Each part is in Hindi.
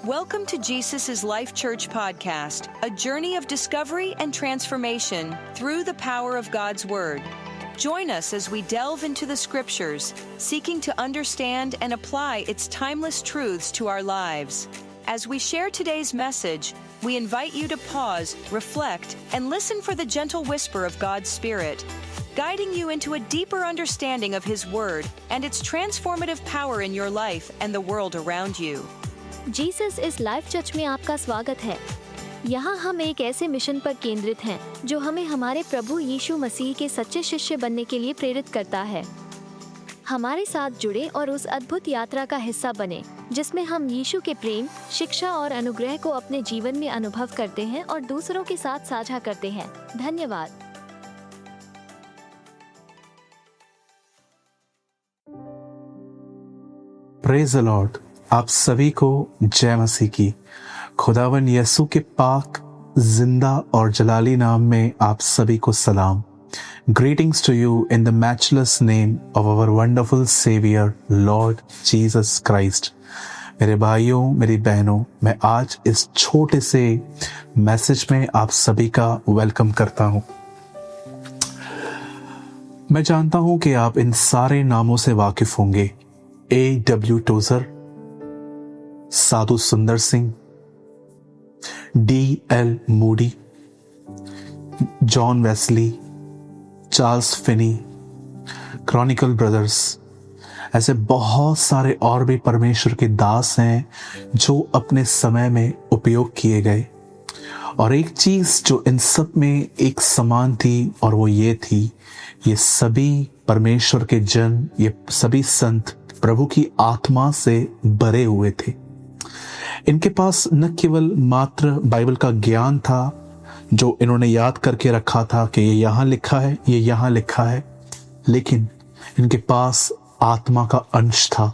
Welcome to Jesus' Life Church podcast, a journey of discovery and transformation through the power of God's Word. Join us as we delve into the Scriptures, seeking to understand and apply its timeless truths to our lives. As we share today's message, we invite you to pause, reflect, and listen for the gentle whisper of God's Spirit, guiding you into a deeper understanding of His Word and its transformative power in your life and the world around you. Jesus इस लाइफ चर्च में आपका स्वागत है। यहाँ हम एक ऐसे मिशन पर केंद्रित हैं जो हमें हमारे प्रभु यीशु मसीह के सच्चे शिष्य बनने के लिए प्रेरित करता है। हमारे साथ जुड़े और उस अद्भुत यात्रा का हिस्सा बने जिसमें हम यीशु के प्रेम, शिक्षा और अनुग्रह को अपने जीवन में अनुभव करते हैं और दूसरों के साथ साझा करते हैं। धन्यवाद। Praise the Lord. आप सभी को जय मसीह की। खुदावन यीशु के पाक, जिंदा और जलाली नाम में आप सभी को सलाम। Greetings to you in the matchless name of our wonderful saviour Lord Jesus Christ. मेरे भाइयों, मेरी बहनों, मैं आज इस छोटे से मैसेज में आप सभी का वेलकम करता हूं। मैं जानता हूं कि आप इन सारे नामों से वाकिफ होंगे। A.W. टोजर, साधु सुंदर Singh, D.L. Moody, John Wesley, Charles Finney, Chronicle brothers, ऐसे बहुत सारे और भी परमेश्वर के दास हैं जो अपने समय में उपयोग किए गए। और एक चीज जो इन सब में एक समान थी और वो ये थी, ये सभी परमेश्वर के जन, ये सभी संत प्रभु की आत्मा से भरे हुए थे। इनके पास न केवल मात्र बाइबल का ज्ञान था जो इन्होंने याद करके रखा था कि ये यहाँ लिखा है, ये यहाँ लिखा है, लेकिन इनके पास आत्मा का अंश था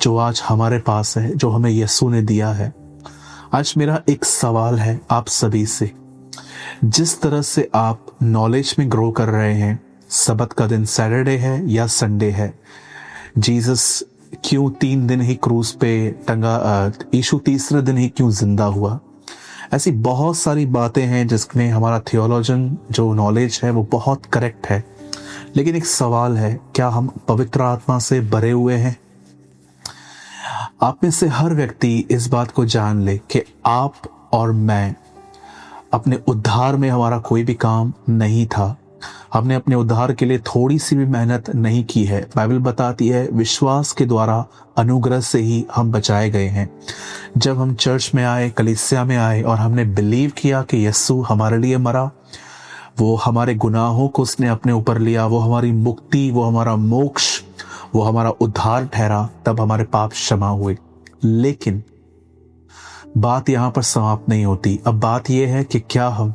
जो आज हमारे पास है, जो हमें यीशु ने दिया है। आज मेरा एक सवाल है आप सभी से। जिस तरह से आप नॉलेज में ग्रो कर रहे हैं, सबत का दिन सैटरडे है या संडे है, जीसस क्यों 3 दिन ही क्रूज पे टंगा, यीशु तीसरे दिन ही क्यों जिंदा हुआ, ऐसी बहुत सारी बातें हैं जिसमें हमारा थियोलॉजन जो नॉलेज है वो बहुत करेक्ट है। लेकिन एक सवाल है, क्या हम पवित्र आत्मा से भरे हुए हैं? आप में से हर व्यक्ति इस बात को जान ले कि आप और मैं, अपने उद्धार में हमारा कोई भी काम नहीं था। हमने अपने उद्धार के लिए थोड़ी सी भी मेहनत नहीं की है। बाइबल बताती है विश्वास के द्वारा, अनुग्रह से ही हम बचाए गए हैं। जब हम चर्च में आए, कलीसिया में आए और हमने बिलीव किया कि यीशु हमारे लिए मरा, वो हमारे गुनाहों को उसने अपने ऊपर लिया, वो हमारी मुक्ति, वो हमारा मोक्ष, वो हमारा उद्धार ठहरा, तब हमारे पाप क्षमा हुए। लेकिन बात यहाँ पर समाप्त नहीं होती। अब बात यह है कि क्या हम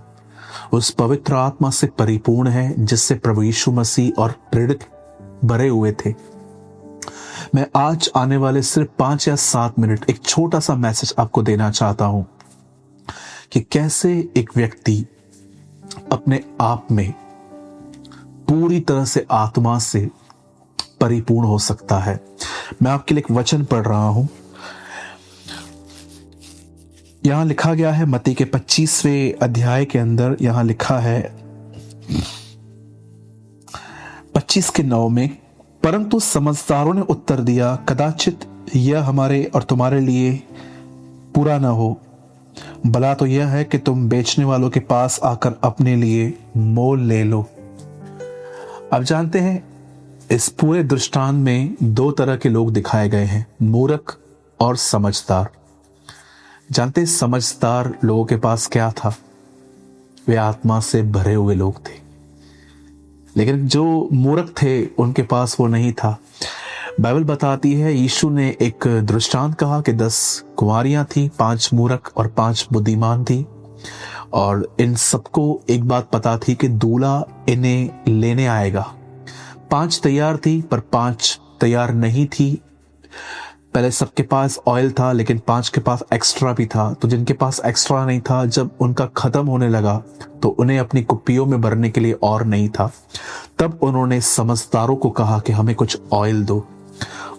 उस पवित्र आत्मा से परिपूर्ण है जिससे प्रभु यीशु मसीह और प्रेरित भरे हुए थे। मैं आज आने वाले सिर्फ 5 या 7 मिनट एक छोटा सा मैसेज आपको देना चाहता हूं कि कैसे एक व्यक्ति अपने आप में पूरी तरह से आत्मा से परिपूर्ण हो सकता है। मैं आपके लिए एक वचन पढ़ रहा हूं। यहां लिखा गया है मत्ती के 25वें अध्याय के अंदर, यहां लिखा है 25:9 में, परंतु समझदारों ने उत्तर दिया, कदाचित यह हमारे और तुम्हारे लिए पूरा न हो, भला तो यह है कि तुम बेचने वालों के पास आकर अपने लिए मोल ले लो। अब जानते हैं इस पूरे दृष्टांत में 2 तरह के लोग दिखाए गए हैं, मूर्ख और समझदार। जानते समझदार लोगों के पास क्या था? वे आत्मा से भरे हुए लोग थे। लेकिन जो मूर्ख थे उनके पास वो नहीं था। बाइबल बताती है यीशु ने एक दृष्टांत कहा कि 10 कुंवारियां थी, 5 मूर्ख और 5 बुद्धिमान थी। और इन सबको एक बात पता थी कि दूल्हा इन्हें लेने आएगा। 5 तैयार थी पर 5 तैयार नहीं थी। पहले सबके पास ऑयल था लेकिन 5 के पास एक्स्ट्रा भी था। तो जिनके पास एक्स्ट्रा नहीं था, जब उनका खत्म होने लगा तो उन्हें अपनी कुप्पियों में भरने के लिए और नहीं था। तब उन्होंने समझदारों को कहा कि हमें कुछ ऑयल दो।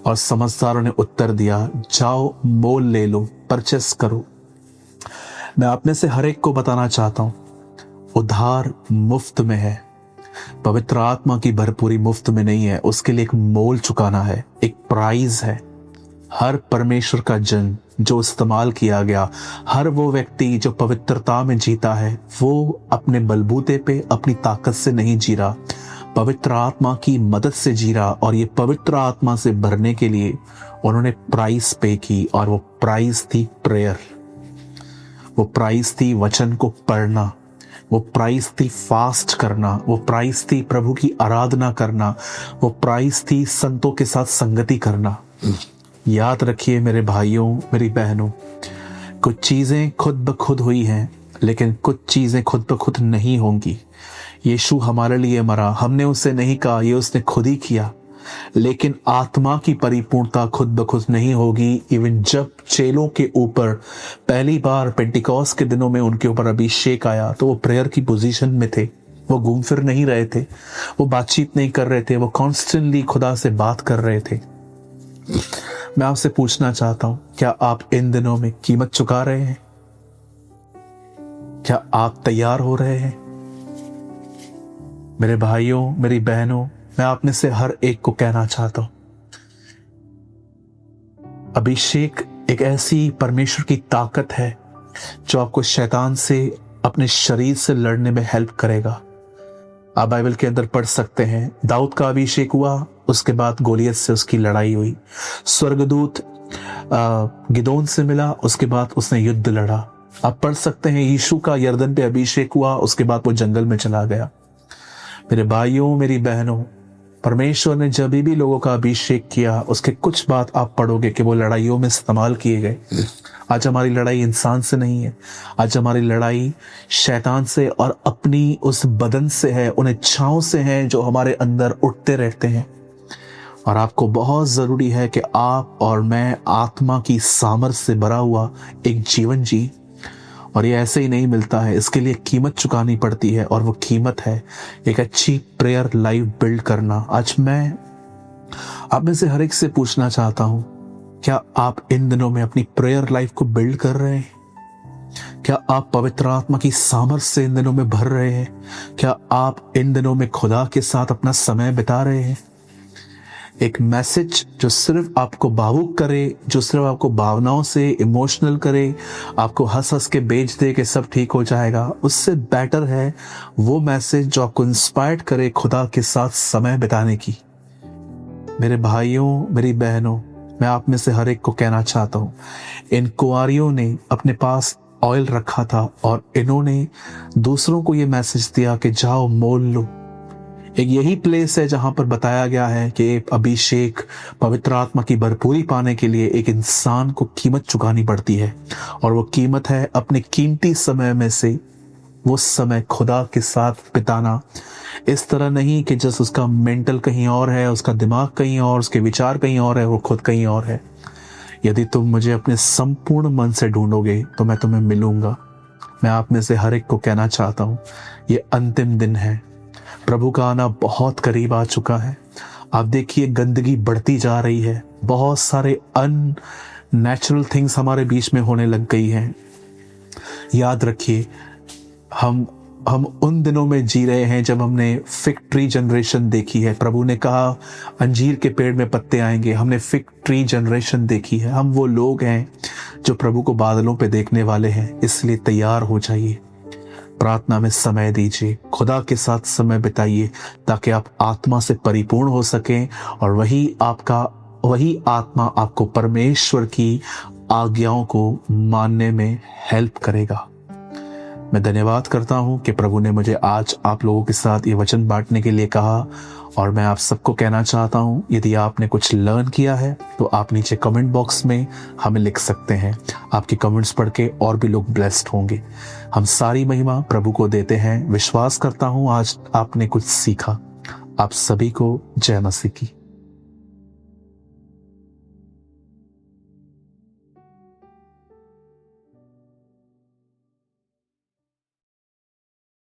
और समझदारों ने उत्तर दिया, जाओ मोल ले लो परचेस करो। मैं आप में से हर एक को बताना चाहता हूं, उद्धार मुफ्त में है, पवित्र आत्मा की भरपूरी मुफ्त में नहीं है, उसके लिए एक मोल चुकाना है, एक प्राइज है। हर परमेश्वर का जन जो इस्तेमाल किया गया, हर वो व्यक्ति जो पवित्रता में जीता है, वो अपने बलबूते पे अपनी ताकत से नहीं जी रहा, पवित्र आत्मा की मदद से जी रहा। और ये पवित्र आत्मा से भरने के लिए उन्होंने प्राइस पे की, और वो प्राइस थी प्रेयर, वो प्राइस थी वचन को पढ़ना, वो प्राइस थी फास्ट करना, वो प्राइस थी प्रभु की आराधना करना, वो प्राइस थी संतों के साथ संगति करना। याद रखिए मेरे भाइयों, मेरी बहनों, कुछ चीजें खुद ब खुद हुई हैं, लेकिन कुछ चीजें खुद ब खुद नहीं होंगी। यीशु हमारे लिए मरा, हमने उसे नहीं कहा, ये उसने खुद ही किया। लेकिन आत्मा की परिपूर्णता खुद ब खुद नहीं होगी। इवन जब चेलों के ऊपर पहली बार पेंटिकॉस्ट के दिनों में उनके ऊपर अभिषेक आया, तो वो प्रेयर की पोजीशन में थे, वो घूम फिर नहीं रहे थे, वो बातचीत नहीं कर रहे थे, वो कॉन्स्टेंटली खुदा से बात कर रहे थे। मैं आपसे पूछना चाहता हूं, क्या आप इन दिनों में कीमत चुका रहे हैं? क्या आप तैयार हो रहे हैं? मेरे भाइयों, मेरी बहनों, मैं आप में से हर एक को कहना चाहता हूं, अभिषेक एक ऐसी परमेश्वर की ताकत है जो आपको शैतान से, अपने शरीर से लड़ने में हेल्प करेगा। आप बाइबल के अंदर पढ़ सकते हैं, दाऊद का अभिषेक हुआ, उसके बाद गोलियत से उसकी लड़ाई हुई। स्वर्गदूत गिदोन से मिला, उसके बाद उसने युद्ध लड़ा। आप पढ़ सकते हैं, यीशु का यरदन पे अभिषेक हुआ, उसके बाद वो जंगल में चला गया। मेरे भाइयों, मेरी बहनों, परमेश्वर ने जब भी लोगों का अभिषेक किया, उसके कुछ बात आप पढ़ोगे कि वो लड़ाइयों में इस्तेमाल किए गए। आज हमारी लड़ाई इंसान से नहीं है, आज हमारी लड़ाई शैतान से और अपनी उस बदन से है, उन इच्छाओं से है जो हमारे अंदर उठते रहते हैं। और आपको बहुत जरूरी है कि आप और मैं आत्मा की सामर्थ से भरा हुआ एक जीवन जी। और ये ऐसे ही नहीं मिलता है, इसके लिए कीमत चुकानी पड़ती है, और वो कीमत है एक अच्छी प्रेयर लाइफ बिल्ड करना। आज मैं आप में से हर एक से पूछना चाहता हूं, क्या आप इन दिनों में अपनी प्रेयर लाइफ को बिल्ड कर रहे हैं? क्या आप पवित्र आत्मा की सामर्थ से इन दिनों में भर रहे हैं? क्या आप इन दिनों में खुदा के साथ अपना समय बिता रहे हैं? एक मैसेज जो सिर्फ आपको भावुक करे, जो सिर्फ आपको भावनाओं से इमोशनल करे, आपको हंस हंस के बेच दे कि सब ठीक हो जाएगा, उससे बेटर है वो मैसेज जो आपको इंस्पायर्ड करे खुदा के साथ समय बिताने की। मेरे भाइयों, मेरी बहनों, मैं आप में से हर एक को कहना चाहता हूं, इन कुंवारियों ने अपने पास ऑयल रखा था और इन्होंने दूसरों को ये मैसेज दिया कि जाओ मोल लो। एक यही प्लेस है जहां पर बताया गया है कि अभिषेक, पवित्र आत्मा की भरपूरी पाने के लिए एक इंसान को कीमत चुकानी पड़ती है, और वो कीमत है अपने कीमती समय में से वो समय खुदा के साथ बिताना। इस तरह नहीं कि जस्ट उसका मेंटल कहीं और है, उसका दिमाग कहीं और, उसके विचार कहीं और है, वो खुद कहीं और है। यदि तुम मुझे अपने संपूर्ण मन से ढूंढोगे तो मैं तुम्हें मिलूंगा। मैं आप में से हर एक को कहना चाहता हूं, ये अंतिम दिन है, प्रभु का आना बहुत करीब आ चुका है। आप देखिए, गंदगी बढ़ती जा रही है, बहुत सारे अननेचुरल थिंग्स हमारे बीच में होने लग गई हैं। याद रखिए, हम उन दिनों में जी रहे हैं जब हमने फिग ट्री जनरेशन देखी है। प्रभु ने कहा अंजीर के पेड़ में पत्ते आएंगे, हमने फिग ट्री जनरेशन देखी है। हम वो लोग हैं जो प्रभु को बादलों पे देखने वाले हैं। इसलिए तैयार हो जाइए, प्रार्थना में समय दीजिए, खुदा के साथ समय बिताइए, ताकि आप आत्मा से परिपूर्ण हो सकें, और वही आत्मा आपको परमेश्वर की आज्ञाओं को मानने में हेल्प करेगा। मैं धन्यवाद करता हूं कि प्रभु ने मुझे आज आप लोगों के साथ ये वचन बांटने के लिए कहा। और मैं आप सबको कहना चाहता हूं, यदि आपने कुछ लर्न किया है तो आप नीचे कमेंट बॉक्स में हमें लिख सकते हैं। आपके कमेंट्स पढ़ के और भी लोग ब्लेस्ड होंगे। हम सारी महिमा प्रभु को देते हैं। विश्वास करता हूं आज आपने कुछ सीखा। आप सभी को जय मसीह की।